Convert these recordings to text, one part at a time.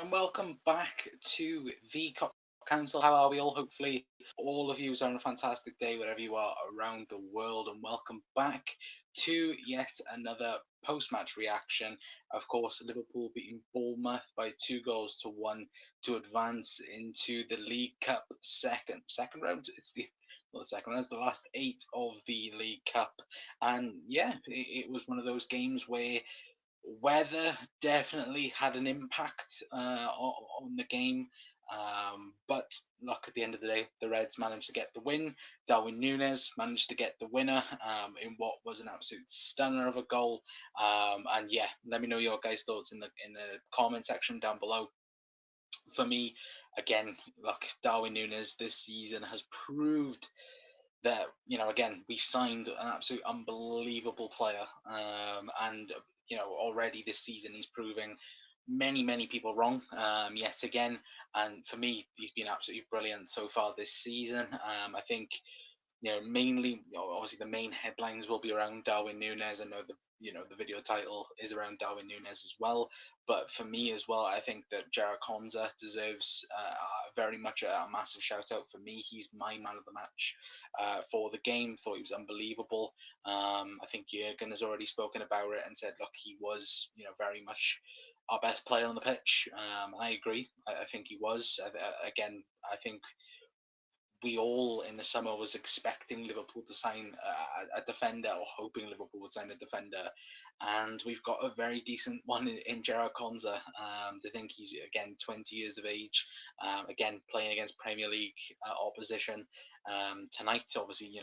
and welcome back to the Cop Council. How are we all? Hopefully, all of you are on a fantastic day wherever you are around the world, and welcome back to yet another post-match reaction. Of course, Liverpool beating Bournemouth by 2 goals to 1 to advance into the League Cup second round. It's the Not the second round; it's the last eight of the League Cup, and yeah, it was one of those games where weather definitely had an impact on the game. But look, at the end of the day, the Reds managed to get the win. Darwin Núñez managed to get the winner in what was an absolute stunner of a goal. And yeah, let me know your guys' thoughts in the comment section down below. For me, again, look, Darwin Núñez this season has proved that again we signed an absolute unbelievable player, and already this season he's proving many people wrong yet again. And for me, he's been absolutely brilliant so far this season. I think mainly, obviously the main headlines will be around Darwin Núñez. I know the video title is around Darwin Núñez as well. But for me as well, I think that Jared Konza deserves very much a massive shout out. For me, he's my man of the match for the game. Thought he was unbelievable. I think Jurgen has already spoken about it and said, look, he was, very much our best player on the pitch. I agree. I think he was. Again, I think we all in the summer was expecting Liverpool to sign a defender, or hoping Liverpool would sign a defender, and we've got a very decent one in Jared Konza. To think he's again 20 years of age, again playing against Premier League opposition tonight. Obviously,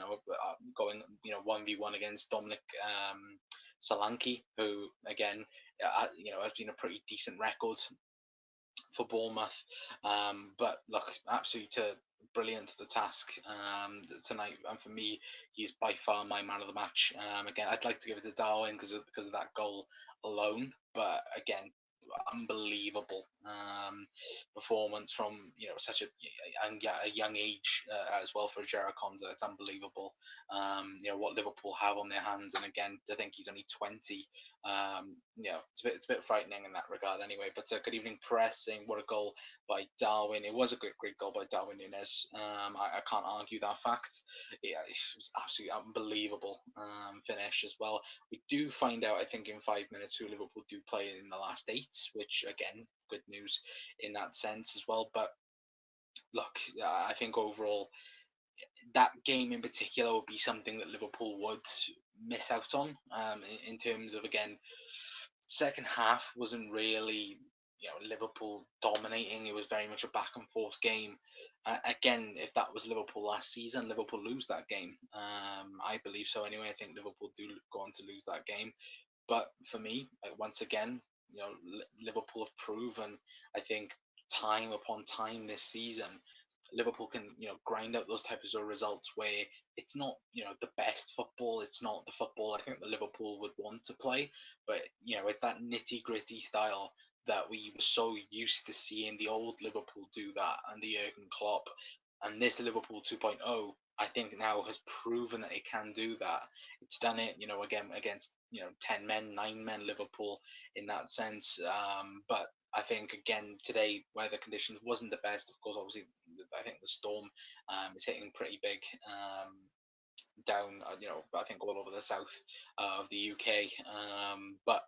going 1v1 against Dominic Solanke, who again has been a pretty decent record for Bournemouth. But look, absolutely brilliant to the task tonight. And for me, he's by far my man of the match. Again, I'd like to give it to Darwin because of that goal alone. But again, unbelievable performance from such a young age as well for Jared Konza. It's unbelievable. What Liverpool have on their hands, and again, to think he's only 20. It's a bit frightening in that regard anyway. But good evening, press, saying what a goal by Darwin. It was a great goal by Darwin Núñez. I can't argue that fact. Yeah, it was absolutely unbelievable finish as well. We do find out, I think, in 5 minutes who Liverpool do play in the last eight, which again, good news in that sense as well. But look, I think overall that game in particular would be something that Liverpool would miss out on, in terms of, again, second half wasn't really Liverpool dominating. It was very much a back and forth game. Again, if that was Liverpool last season, Liverpool lose that game. I believe so anyway. I think Liverpool do go on to lose that game. But for me, once again, Liverpool have proven, I think, time upon time this season, Liverpool can grind out those types of results where it's not the best football. It's not the football I think that Liverpool would want to play, but it's that nitty gritty style that we were so used to seeing the old Liverpool do that, and the Jurgen Klopp, and this Liverpool 2.0. I think now has proven that it can do that. It's done it, again against 10 men, 9 men Liverpool in that sense. But I think again today, where the conditions wasn't the best. Of course, obviously, I think the storm is hitting pretty big down. I think all over the south of the UK. But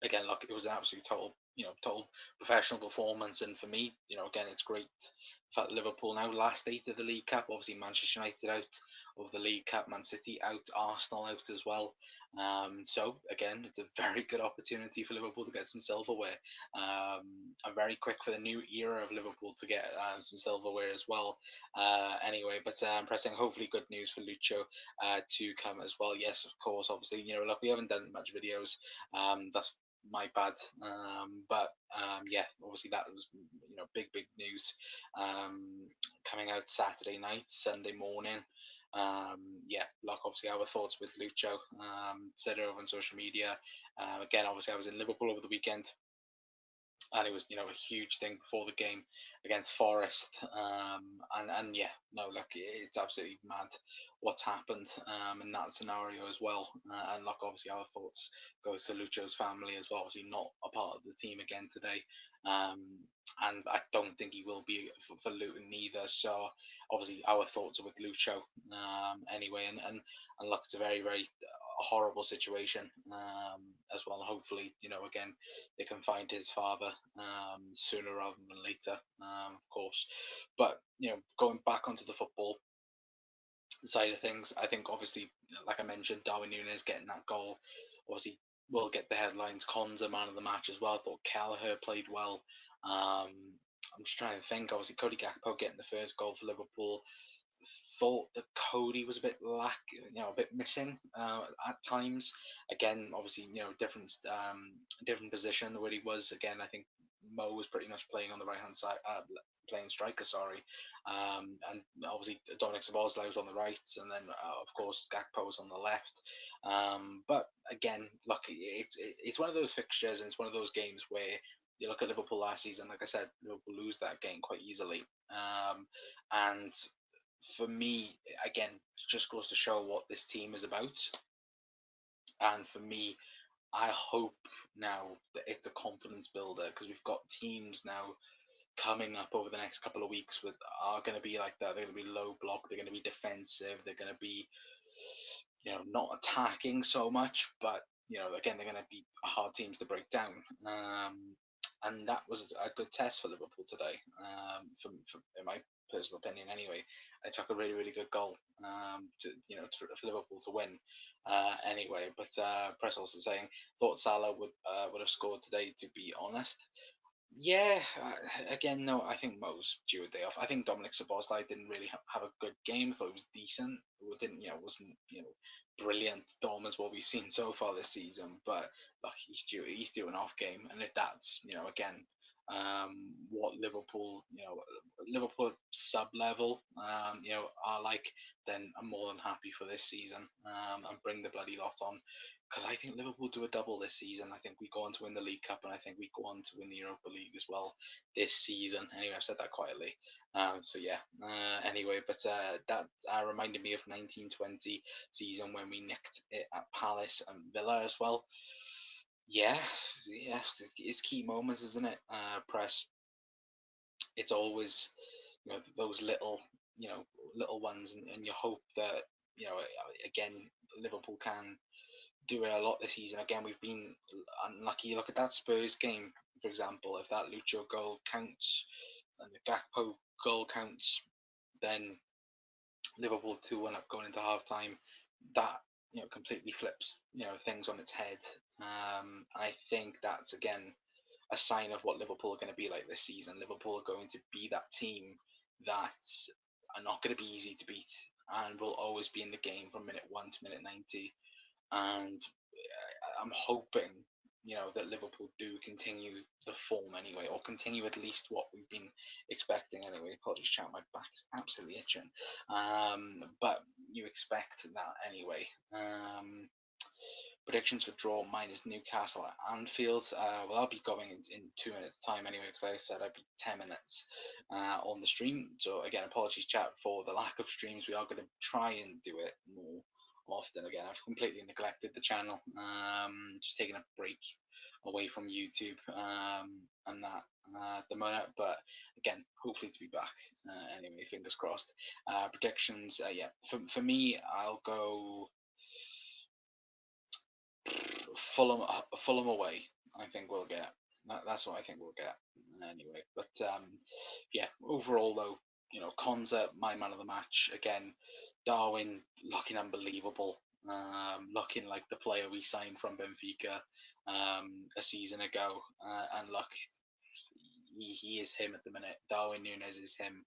again, look, it was an absolute total professional performance. And for me, again, it's great. In fact, Liverpool now last eight of the League Cup. Obviously, Manchester United out of the League Cup, Man City out, Arsenal out as well. So again, it's a very good opportunity for Liverpool to get some silverware. I'm very quick for the new era of Liverpool to get some silverware as well. Anyway, but I'm pressing hopefully good news for Lucho to come as well. Yes, of course. Obviously, look, we haven't done much videos. That's my bad. But yeah, obviously that was big news coming out Saturday night, Sunday morning. Yeah, like obviously our thoughts with Lucho. Said it over on social media. Again, obviously I was in Liverpool over the weekend. and it was a huge thing before the game against Forest. And yeah, no, look, it's absolutely mad what's happened in that scenario as well. And look, obviously our thoughts goes to Lucho's family as well. Obviously not a part of the team again today, um, and I don't think he will be for Luton either. So obviously our thoughts are with Lucho anyway, and look, it's a very very horrible situation as well. Hopefully, again, they can find his father sooner rather than later, of course. But going back onto the football side of things, I think obviously, like I mentioned, Darwin Núñez getting that goal, obviously will get the headlines. Conza man of the match as well. I thought Kelleher played well. I'm just trying to think. Obviously, Cody Gakpo getting the first goal for Liverpool. Thought that Cody was a bit a bit missing at times. Again, obviously, different position where he was. Again, I think Mo was pretty much playing on the right hand side, playing striker, sorry, and obviously Dominic Szoboszlai was on the right, and then of course Gakpo was on the left. But again, look, it's one of those fixtures, and it's one of those games where you look at Liverpool last season. Like I said, Liverpool lose that game quite easily, and for me, again, it just goes to show what this team is about. And for me, I hope now that it's a confidence builder, because we've got teams now coming up over the next couple of weeks with are going to be like that. They're going to be low block. They're going to be defensive. They're going to be, not attacking so much, but again, they're going to be hard teams to break down. And that was a good test for Liverpool today, in my personal opinion. Anyway, I took a really, really good goal for Liverpool to win. Anyway, but press also saying thought Salah would have scored today. To be honest, yeah. Again, no, I think Mo's due a day off. I think Dominic Szoboszlai didn't really have a good game. I thought it was decent. It didn't, wasn't brilliant Dom as what we've seen so far this season. But look, he's due an off game, and if that's again what Liverpool sub level are like, then I'm more than happy for this season and bring the bloody lot on, because I think Liverpool do a double this season. I think we go on to win the League Cup, and I think we go on to win the Europa League as well this season. Anyway, I've said that quietly. So yeah. Anyway, but that reminded me of 1920 season when we nicked it at Palace and Villa as well. Yeah, yeah, it's key moments, isn't it? Press. It's always those little ones, and you hope that again Liverpool can do it a lot this season. Again, we've been unlucky. Look at that Spurs game, for example. If that Lucho goal counts and the Gakpo goal counts, then Liverpool 2-1 up going into half time. That completely flips things on its head. I think that's again a sign of what Liverpool are going to be like this season. Liverpool are going to be that team that are not going to be easy to beat and will always be in the game from minute 1 to minute 90. And I'm hoping that Liverpool do continue the form anyway, or continue at least what we've been expecting anyway. Apologies, chat, my back is absolutely itching. But you expect that anyway. Predictions for draw minus Newcastle at Anfield. Well, I'll be going in 2 minutes time anyway, because I said I'd be 10 minutes on the stream. So again, apologies chat for the lack of streams. We are going to try and do it more often. Again, I've completely neglected the channel. Just taking a break away from YouTube and that at the moment. But again, hopefully to be back. Anyway, fingers crossed. Predictions. Yeah, for me, I'll go Fulham away. I think we'll get. That's what I think we'll get anyway. But yeah, overall though, Konza, my man of the match again. Darwin looking unbelievable, looking like the player we signed from Benfica a season ago, and look, he is him at the minute. Darwin Núñez is him.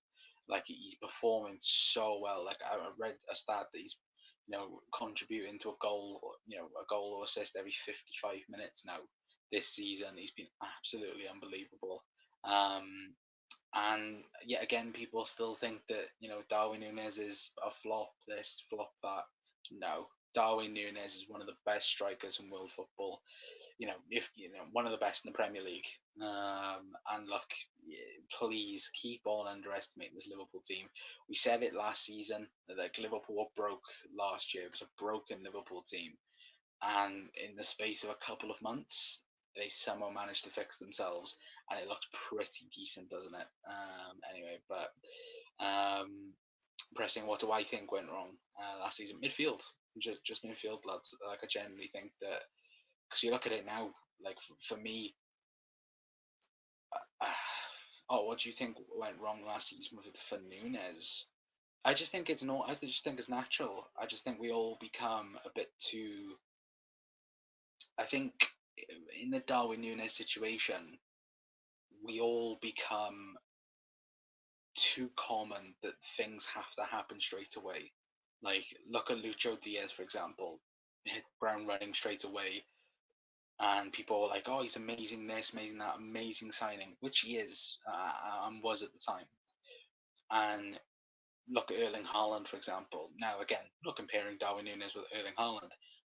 Like he's performing so well. Like I read a stat that he's contributing to a goal, a goal or assist every 55 minutes now this season. He's been absolutely unbelievable. And yet again, people still think that Darwin Núñez is a flop. This flop that. No, Darwin Núñez is one of the best strikers in world football. If one of the best in the Premier League. And look, please keep on underestimating this Liverpool team. We said it last season that Liverpool were broke last year. It was a broken Liverpool team, and in the space of a couple of months, they somehow managed to fix themselves, and it looks pretty decent, doesn't it? Anyway, but pressing, what do I think went wrong last season? Midfield, just midfield, lads. Like, I genuinely think that, because you look at it now, like, for me, what do you think went wrong last season for Núñez? I just think it's not. I just think it's natural. I just think we all become a bit too. I think in the Darwin Núñez situation, we all become too common that things have to happen straight away. Like, look at Lucho Diaz, for example, hit ground running straight away, and people were like, "Oh, he's amazing this, amazing that, amazing signing," which he is and was at the time. And look at Erling Haaland, for example. Now, again, not comparing Darwin Núñez with Erling Haaland,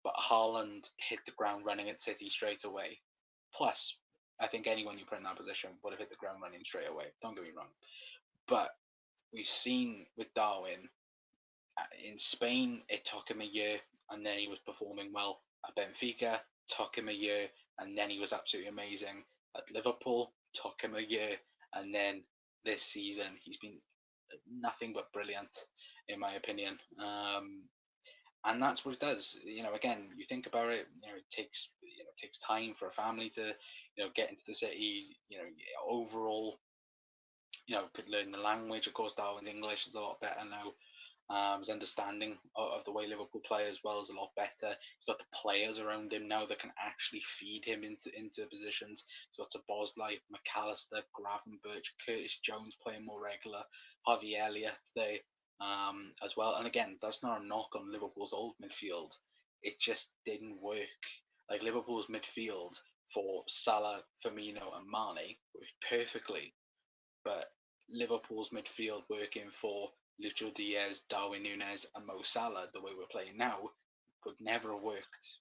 but Haaland hit the ground running at City straight away. Plus, I think anyone you put in that position would have hit the ground running straight away. Don't get me wrong. But we've seen with Darwin, in Spain, it took him a year, and then he was performing well. At Benfica, took him a year, and then he was absolutely amazing. At Liverpool, took him a year, and then this season he's been nothing but brilliant, in my opinion. And that's what it does. Again, you think about it. It takes time for a family to, get into the city. Overall, could learn the language. Of course, Darwin's English is a lot better now. His understanding of the way Liverpool play as well is a lot better. He's got the players around him now that can actually feed him into positions. He's got Bosley, McAllister, Gravenberch, Curtis Jones playing more regular, Harvey Elliott today as well. And again, that's not a knock on Liverpool's old midfield. It just didn't work. Like, Liverpool's midfield for Salah, Firmino, and Mane worked perfectly, but Liverpool's midfield working for Lucho Diaz, Darwin Núñez, and Mo Salah, the way we're playing now, would never have worked.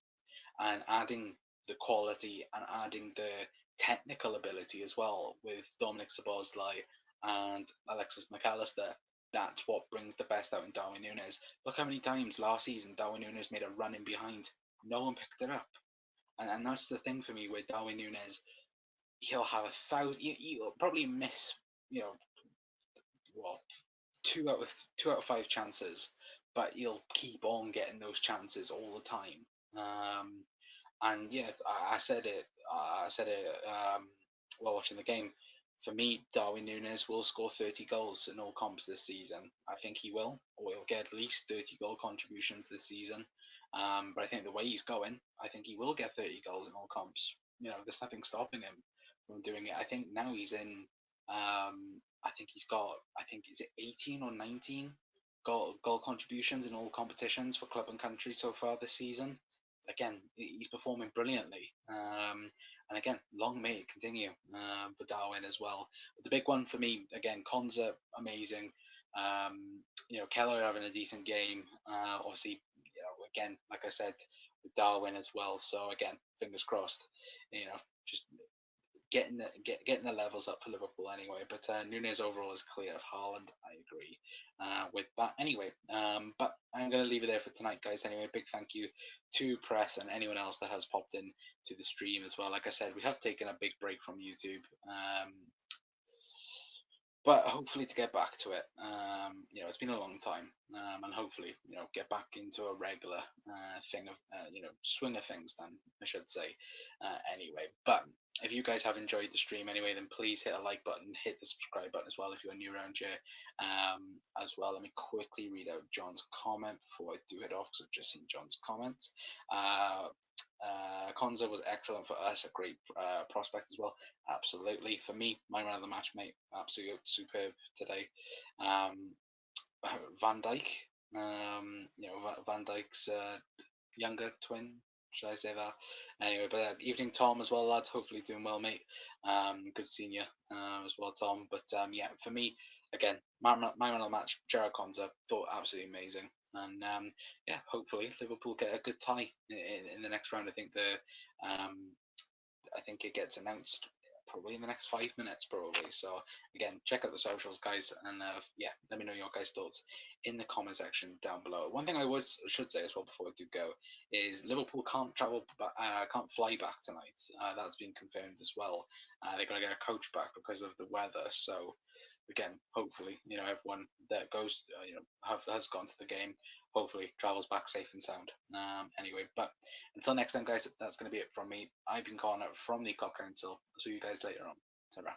And adding the quality and adding the technical ability as well with Dominic Szoboszlai and Alexis McAllister, that's what brings the best out in Darwin Núñez. Look how many times last season Darwin Núñez made a run in behind. No one picked it up. And that's the thing for me with Darwin Núñez. He'll have 1,000. He'll probably miss, what, two out of 5 chances, but he'll keep on getting those chances all the time. And yeah, I said it. While watching the game. For me, Darwin Núñez will score 30 goals in all comps this season. I think he will, or he'll get at least 30 goal contributions this season. But I think the way he's going, I think he will get 30 goals in all comps. There's nothing stopping him from doing it. I think now he's in. I think he's got. Is it 18 or 19 goal contributions in all competitions for club and country so far this season. Again, he's performing brilliantly. And again, long may it continue for Darwin as well. But the big one for me, again, Konza, amazing. Keller having a decent game. Obviously, again, like I said, with Darwin as well. So again, fingers crossed. Just getting the levels up for Liverpool anyway. But Núñez overall is clear of Haaland. I agree with that anyway. But I'm going to leave it there for tonight, guys. Anyway, big thank you to Press and anyone else that has popped in to the stream as well. Like I said, we have taken a big break from YouTube. But hopefully to get back to it, it's been a long time, and hopefully, get back into a regular thing of, swing of things. Then I should say, anyway. But if you guys have enjoyed the stream anyway, then please hit a like button, hit the subscribe button as well if you're new around here. As well, let me quickly read out John's comment before I do head off because I've just seen John's comment. Konza was excellent for us, a great prospect as well. Absolutely. For me, my man of the match, mate. Absolutely superb today. Van Dijk. Van Dijk's younger twin. Should I say that? Anyway, but evening, Tom, as well, lads. Hopefully doing well, mate. Good seeing you as well, Tom. But yeah, for me, again, my man of the match, Gerard Konza, thought absolutely amazing. And yeah, hopefully Liverpool get a good tie in the next round. I think it gets announced probably in the next 5 minutes, probably. So again, check out the socials, guys, and yeah, let me know your guys' thoughts in the comment section down below. One thing I should say as well before we do go is Liverpool can't can't fly back tonight. That's been confirmed as well. They're going to get a coach back because of the weather. So again, hopefully, everyone that goes, has gone to the game, hopefully travels back safe and sound. Anyway, but until next time, guys, that's going to be it from me. I've been Connor from the Cop Council. I'll see you guys later on. Ta-ra.